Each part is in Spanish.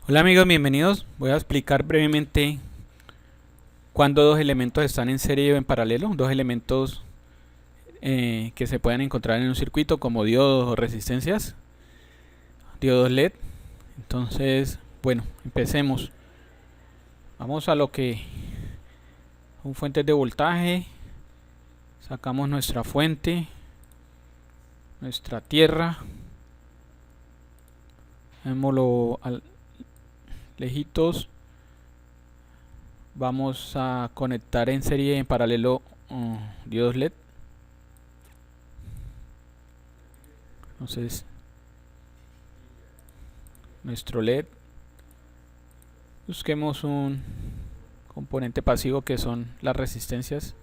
Hola amigos, bienvenidos. Voy a explicar brevemente cuando dos elementos están en serie o en paralelo, dos elementos que se pueden encontrar en un circuito como diodos o resistencias, diodos LED. Entonces, bueno, empecemos. Vamos a lo que son fuentes de voltaje. Sacamos nuestra fuente, nuestra tierra, vémoslo lejitos. Vamos a conectar en serie en paralelo diodos LED. Entonces, nuestro LED, busquemos un componente pasivo que son las resistencias.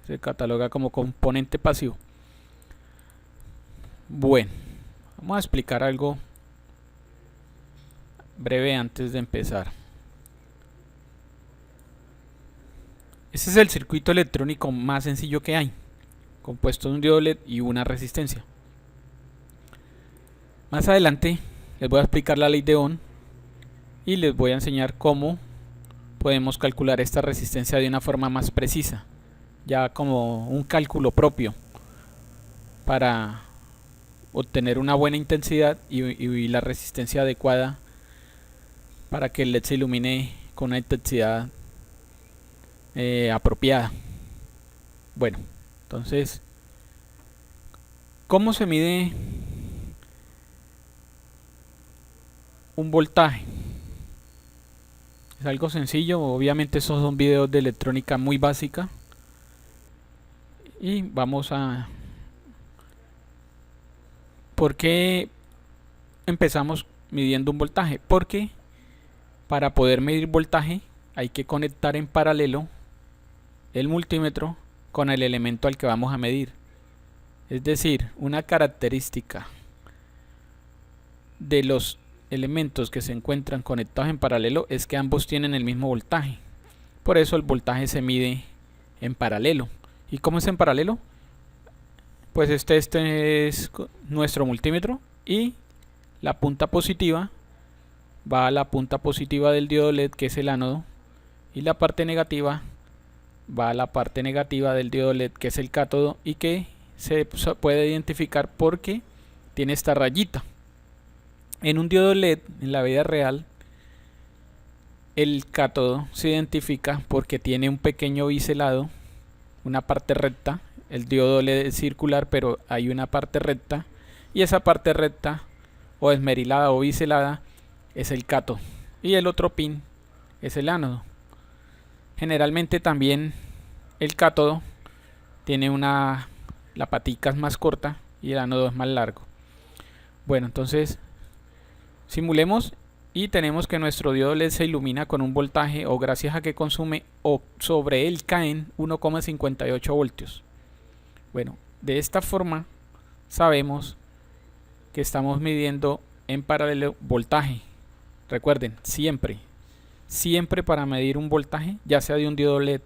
Se cataloga como componente pasivo. Bueno, vamos a explicar algo breve antes de empezar. Este es el circuito electrónico más sencillo que hay, compuesto de un diodo LED y una resistencia. Más adelante les voy a explicar la ley de Ohm y les voy a enseñar cómo podemos calcular esta resistencia de una forma más precisa, ya como un cálculo propio para obtener una buena intensidad y la resistencia adecuada para que el LED se ilumine con una intensidad apropiada. Bueno, entonces, ¿cómo se mide un voltaje? Es algo sencillo, obviamente estos son videos de electrónica muy básica y vamos a... ¿Por qué empezamos midiendo un voltaje? Porque para poder medir voltaje hay que conectar en paralelo el multímetro con el elemento al que vamos a medir. Es decir, una característica de los elementos que se encuentran conectados en paralelo es que ambos tienen el mismo voltaje. Por eso el voltaje se mide en paralelo. ¿Y cómo es en paralelo? Pues este es nuestro multímetro y la punta positiva va a la punta positiva del diodo LED, que es el ánodo, y la parte negativa va a la parte negativa del diodo LED, que es el cátodo, y que se puede identificar porque tiene esta rayita. En un diodo LED, en la vida real, el cátodo se identifica porque tiene un pequeño biselado, una parte recta. El diodo LED es circular, pero hay una parte recta, y esa parte recta o esmerilada o biselada es el cátodo y el otro pin es el ánodo. Generalmente también el cátodo tiene la patica es más corta y el ánodo es más largo. Bueno, entonces simulemos y tenemos que nuestro diodo LED se ilumina con un voltaje, o gracias a que consume, o sobre él caen 1,58 voltios. Bueno, de esta forma sabemos que estamos midiendo en paralelo voltaje. Recuerden, siempre para medir un voltaje, ya sea de un diodo LED,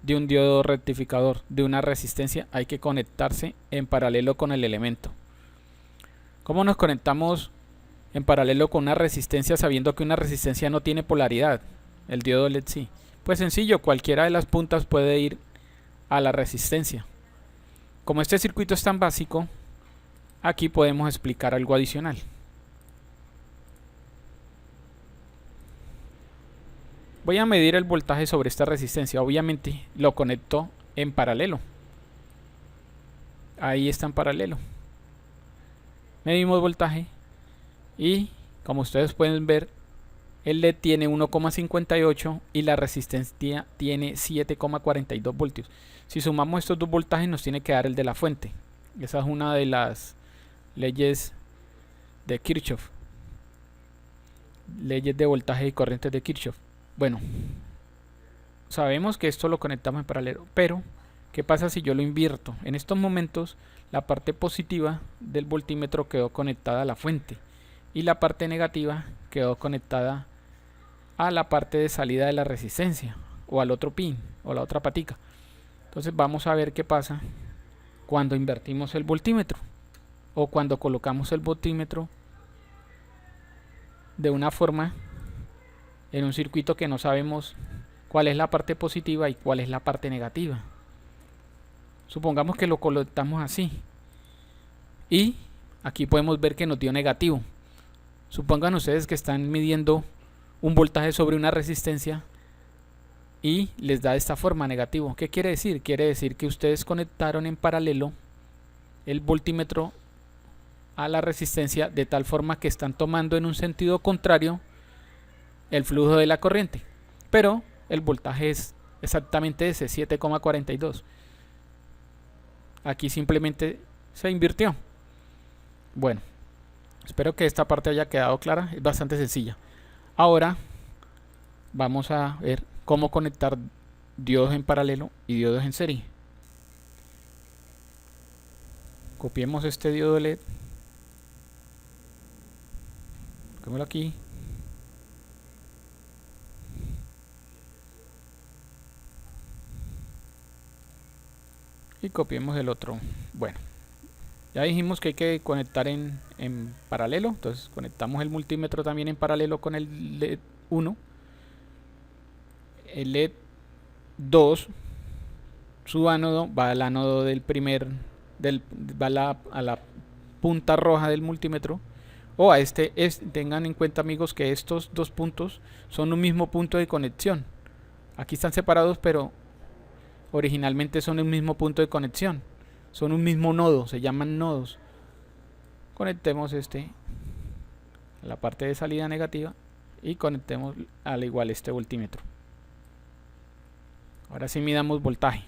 de un diodo rectificador, de una resistencia, hay que conectarse en paralelo con el elemento. ¿Cómo nos conectamos en paralelo con una resistencia sabiendo que una resistencia no tiene polaridad? El diodo LED sí. Pues sencillo, cualquiera de las puntas puede ir a la resistencia. Como este circuito es tan básico, aquí podemos explicar algo adicional. Voy a medir el voltaje sobre esta resistencia. Obviamente lo conecto en paralelo. Ahí está en paralelo. Medimos voltaje y, como ustedes pueden ver, el LED tiene 1,58 y la resistencia tiene 7,42 voltios. Si sumamos estos dos voltajes nos tiene que dar el de la fuente. Esa es una de las leyes de Kirchhoff. Leyes de voltaje y corrientes de Kirchhoff. Bueno, sabemos que esto lo conectamos en paralelo, pero ¿qué pasa si yo lo invierto? En estos momentos la parte positiva del voltímetro quedó conectada a la fuente y la parte negativa quedó conectada a la parte de salida de la resistencia, o al otro pin o la otra patica. Entonces vamos a ver qué pasa cuando invertimos el voltímetro o cuando colocamos el voltímetro de una forma en un circuito que no sabemos cuál es la parte positiva y cuál es la parte negativa. Supongamos que lo conectamos así y aquí podemos ver que nos dio negativo. Supongan ustedes que están midiendo un voltaje sobre una resistencia y les da de esta forma negativo. ¿Qué quiere decir? Quiere decir que ustedes conectaron en paralelo el voltímetro a la resistencia de tal forma que están tomando en un sentido contrario el flujo de la corriente, pero el voltaje es exactamente ese, 7,42. Aquí simplemente se invirtió. Bueno, espero que esta parte haya quedado clara, es bastante sencilla. Ahora vamos a ver cómo conectar diodos en paralelo y diodos en serie. Copiemos este diodo LED, coloquémoslo aquí. Y copiemos el otro. Bueno, ya dijimos que hay que conectar en paralelo. Entonces conectamos el multímetro también en paralelo con el LED 1. El LED 2, su ánodo va al ánodo del primer, va a la punta roja del multímetro. O a tengan en cuenta, amigos, que estos dos puntos son un mismo punto de conexión. Aquí están separados, pero originalmente son un mismo punto de conexión. Son un mismo nodo, se llaman nodos. Conectemos a la parte de salida negativa y conectemos al igual este voltímetro. Ahora sí midamos voltaje.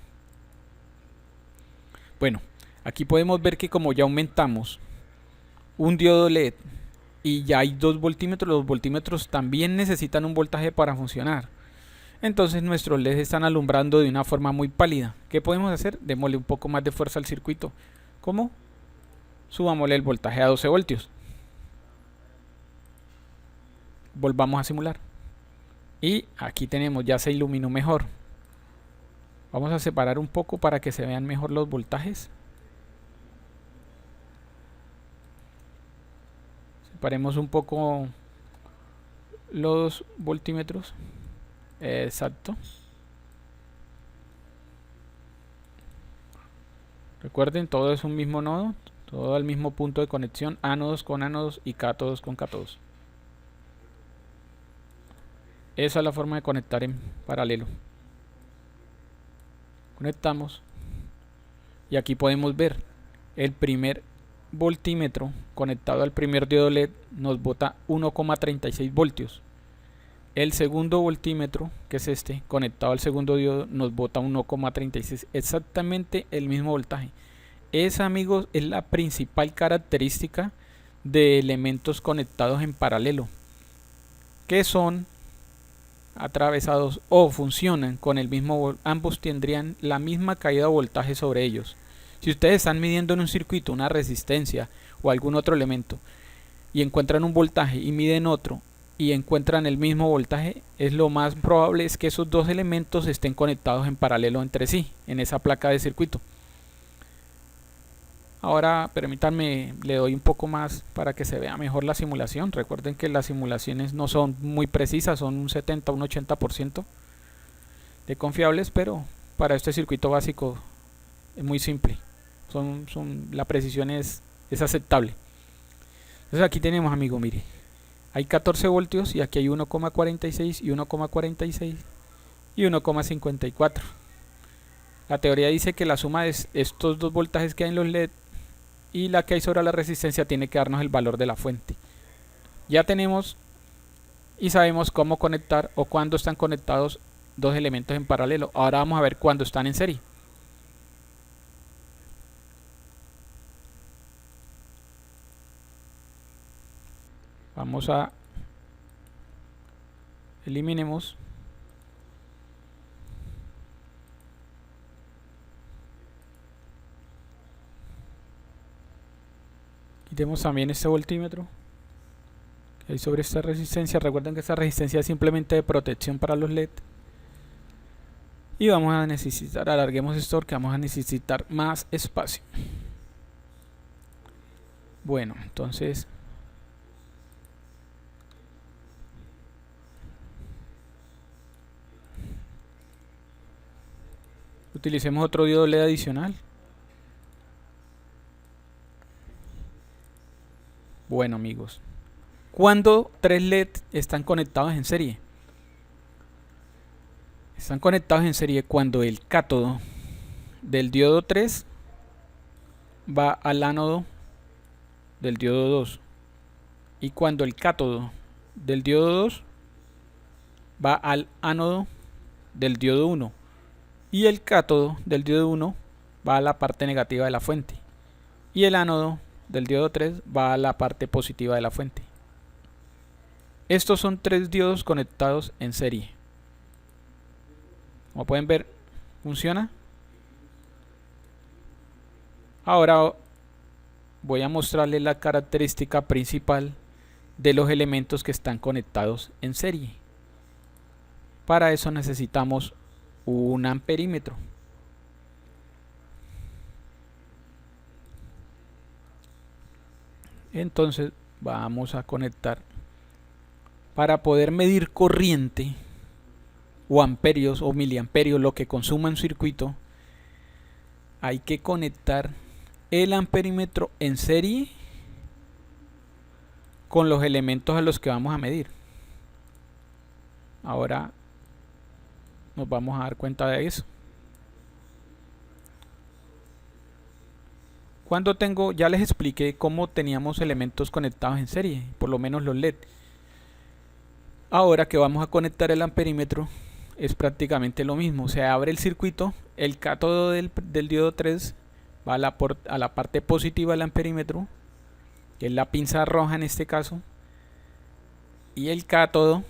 Bueno, aquí podemos ver que como ya aumentamos un diodo LED y ya hay dos voltímetros, los voltímetros también necesitan un voltaje para funcionar. Entonces nuestros LEDs están alumbrando de una forma muy pálida. ¿Qué podemos hacer? Démosle un poco más de fuerza al circuito. ¿Cómo? Subámosle el voltaje a 12 voltios. Volvamos a simular. Y aquí tenemos, ya se iluminó mejor. Vamos a separar un poco para que se vean mejor los voltajes. Separemos un poco los voltímetros. Exacto. Recuerden, todo es un mismo nodo, todo al mismo punto de conexión, ánodos con ánodos y cátodos con cátodos. Esa es la forma de conectar en paralelo. Conectamos y aquí podemos ver el primer voltímetro conectado al primer diodo LED nos bota 1,36 voltios. El segundo voltímetro, que es conectado al segundo diodo, nos bota 1,36, exactamente el mismo voltaje. Esa, amigos, es la principal característica de elementos conectados en paralelo, que son atravesados o funcionan con el mismo, ambos tendrían la misma caída de voltaje sobre ellos. Si ustedes están midiendo en un circuito una resistencia o algún otro elemento y encuentran un voltaje y miden otro y encuentran el mismo voltaje, es lo más probable es que esos dos elementos estén conectados en paralelo entre sí en esa placa de circuito. Ahora permítanme, le doy un poco más para que se vea mejor la simulación. Recuerden que las simulaciones no son muy precisas, son un 70 un 80% de confiables, pero para este circuito básico es muy simple, la precisión es aceptable. Entonces aquí tenemos, amigo, mire, hay 14 voltios y aquí hay 1,46 y 1,46 y 1,54. La teoría dice que la suma de estos dos voltajes que hay en los LED y la que hay sobre la resistencia tiene que darnos el valor de la fuente. Ya tenemos y sabemos cómo conectar o cuándo están conectados dos elementos en paralelo. Ahora vamos a ver cuándo están en serie. Vamos a eliminemos quitemos también este voltímetro que hay sobre esta resistencia. Recuerden que esta resistencia es simplemente de protección para los LED y vamos a necesitar, alarguemos esto porque vamos a necesitar más espacio. Bueno, entonces Utilicemos otro diodo LED adicional. Bueno, amigos, ¿cuándo 3 LED están conectados en serie? Están conectados en serie cuando el cátodo del diodo 3 va al ánodo del diodo 2 y cuando el cátodo del diodo 2 va al ánodo del diodo 1 y el cátodo del diodo 1 va a la parte negativa de la fuente y el ánodo del diodo 3 va a la parte positiva de la fuente. Estos son 3 diodos conectados en serie. Como pueden ver, funciona. Ahora voy a mostrarles la característica principal de los elementos que están conectados en serie. Para eso necesitamos un amperímetro. Entonces vamos a conectar para poder medir corriente o amperios o miliamperios, lo que consuma un circuito. Hay que conectar el amperímetro en serie con los elementos a los que vamos a medir. Ahora nos vamos a dar cuenta de eso. Cuando tengo, ya les expliqué cómo teníamos elementos conectados en serie, por lo menos los LED. Ahora que vamos a conectar el amperímetro es prácticamente lo mismo. Se abre el circuito, el cátodo del diodo 3 va a la parte positiva del amperímetro, que es la pinza roja en este caso, y el cátodo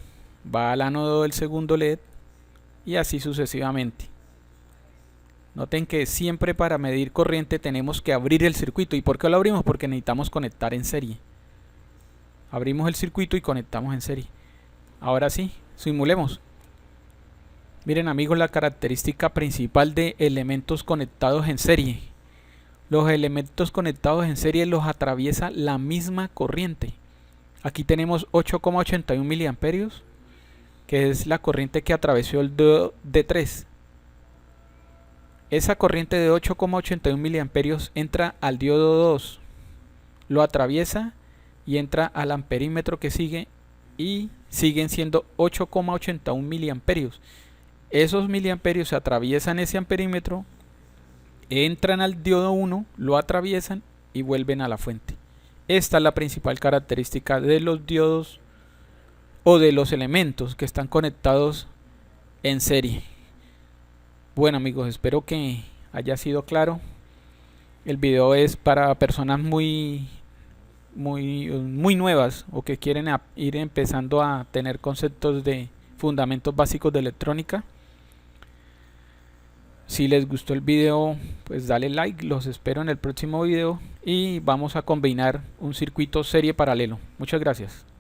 va al ánodo del segundo LED y así sucesivamente. Noten que siempre para medir corriente tenemos que abrir el circuito. ¿Y por qué lo abrimos? Porque necesitamos conectar en serie. Abrimos el circuito y conectamos en serie. Ahora sí, simulemos. Miren, amigos, la característica principal de elementos conectados en serie. Los elementos conectados en serie los atraviesa la misma corriente. Aquí tenemos 8,81 miliamperios, que es la corriente que atravesó el diodo D3. Esa corriente de 8,81 miliamperios entra al diodo 2, lo atraviesa y entra al amperímetro que sigue y siguen siendo 8,81 miliamperios. Esos miliamperios se atraviesan ese amperímetro, entran al diodo 1, lo atraviesan y vuelven a la fuente. Esta es la principal característica de los diodos o de los elementos que están conectados en serie. Bueno, amigos, espero que haya sido claro. El video es para personas muy nuevas o que quieren ir empezando a tener conceptos de fundamentos básicos de electrónica. Si les gustó el video, pues dale like, los espero en el próximo video y vamos a combinar un circuito serie paralelo. Muchas gracias.